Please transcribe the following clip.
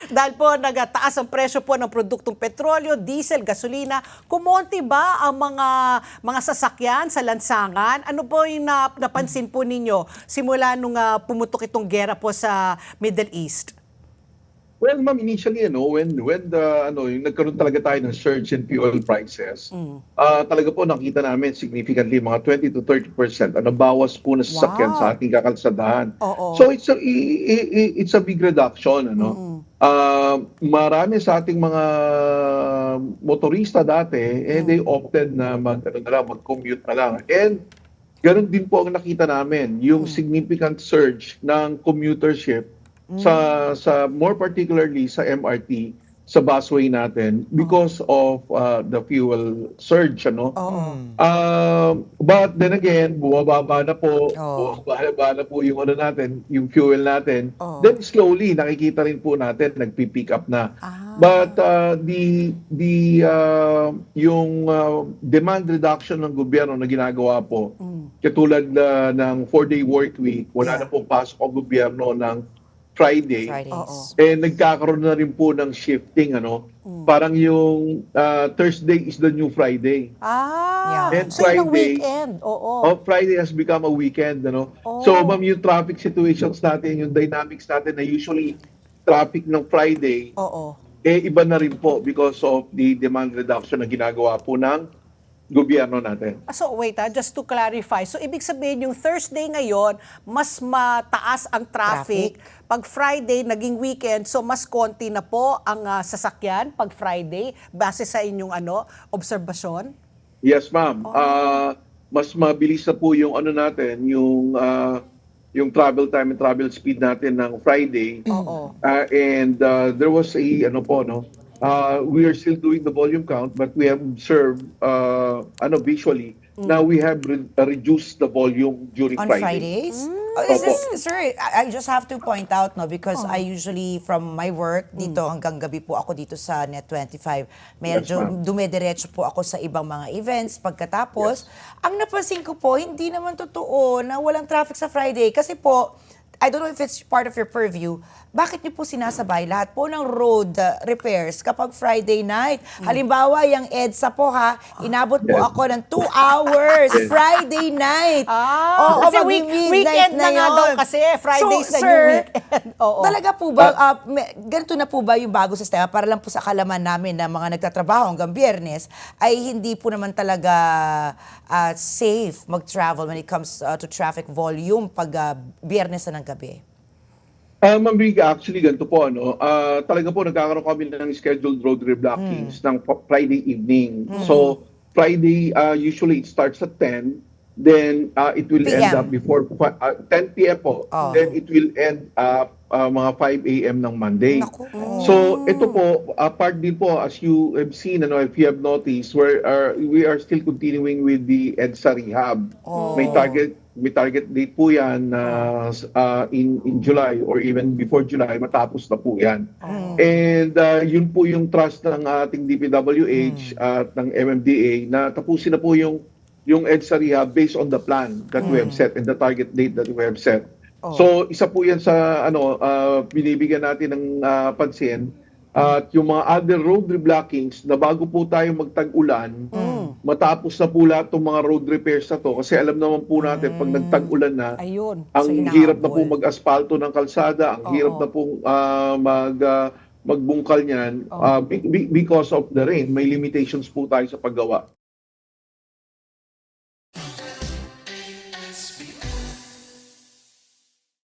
Dahil po nagtaas ang presyo po ng produktong petrolyo, diesel, gasolina, kumonti ba ang mga sasakyan sa lansangan? Ano po yung napansin po ninyo simula nung pumutok itong gera po sa Middle East? Well, ma'am, initially, yung nagkaroon talaga tayo ng surge in fuel prices, talaga po nakita namin significantly mga 20 to 30% bawas po na sasakyan Wow. sa ating kakalsadahan. Oo. So it's a big reduction, marami sa ating mga motorista dati, they opted na mag-commute na lang. And ganun din po ang nakita namin, yung significant surge ng commutership sa more particularly sa MRT, sa busway natin because of the fuel surge, but then again, bumababa na po yung natin, yung fuel natin. Then slowly nakikita rin po natin nagpi-pick up na. But yung demand reduction ng gobyerno na ginagawa po, katulad ng 4-day work week, wala na pong pasok ang gobyerno ng Fridays. Nagkakaroon na rin po ng shifting, parang yung Thursday is the new Friday. And So yun ang Friday, weekend. Oo. Friday has become a weekend, So, ma'am, yung traffic situations natin, yung dynamics natin na usually traffic ng Friday, iba na rin po because of the demand reduction na ginagawa po ng gobyerno natin. So wait, just to clarify. So ibig sabihin yung Thursday ngayon, mas mataas ang traffic. Pag Friday, naging weekend, so mas konti na po ang sasakyan pag Friday, base sa inyong obserbasyon? Yes, ma'am. Mas mabilis na po yung natin, yung travel time and travel speed natin ng Friday. And there was we are still doing the volume count, but we have observed visually now we have reduced the volume during On Friday. Fridays? Is this, sir, I just have to point out, because I usually, from my work, dito hanggang gabi po ako dito sa Net25, medyo dumediretso po ako sa ibang mga events. Pagkatapos, ang napansin ko po, hindi naman totoo na walang traffic sa Friday. Kasi po, I don't know if it's part of your purview, bakit niyo po sinasabay lahat po ng road repairs kapag Friday night? Halimbawa, yung EDSA po inabot po ako ng 2 hours Friday night. Kasi weekend na nga daw kasi, Fridays na yung weekend. Talaga po ba, ganito na po ba yung bago sistema? Para lang po sa kalaman namin na mga nagtatrabaho hanggang Biyernes, ay hindi po naman talaga safe mag-travel when it comes to traffic volume pag Biyernes na ng gabi. Ma'am Riga, actually ganito po, talaga po nagkakaroon kami ng scheduled road reblockings ng Friday evening. So, Friday, usually it starts at 10, then it will end up before 10 p.m. po. Then it will end up mga 5 a.m. ng Monday. So, ito po, part din po, as you have seen, if you have noticed, we are still continuing with the EDSA rehab. May target date po yan in July or even before July, matapos na po yan. And yun po yung trust ng ating DPWH at ng MMDA na tapusin na po yung EDSA rehab based on the plan that we have set and the target date that we have set. So isa po yan sa binibigyan natin ng pansin. At yung mga other road reblockings na bago po tayo magtag-ulan, matapos na po lahat ng mga road repairs na to. Kasi alam naman po natin, pag nagtag-ulan na, ang hirap na po mag-aspalto ng kalsada, ang hirap na po magbungkal niyan because of the rain. May limitations po tayo sa paggawa.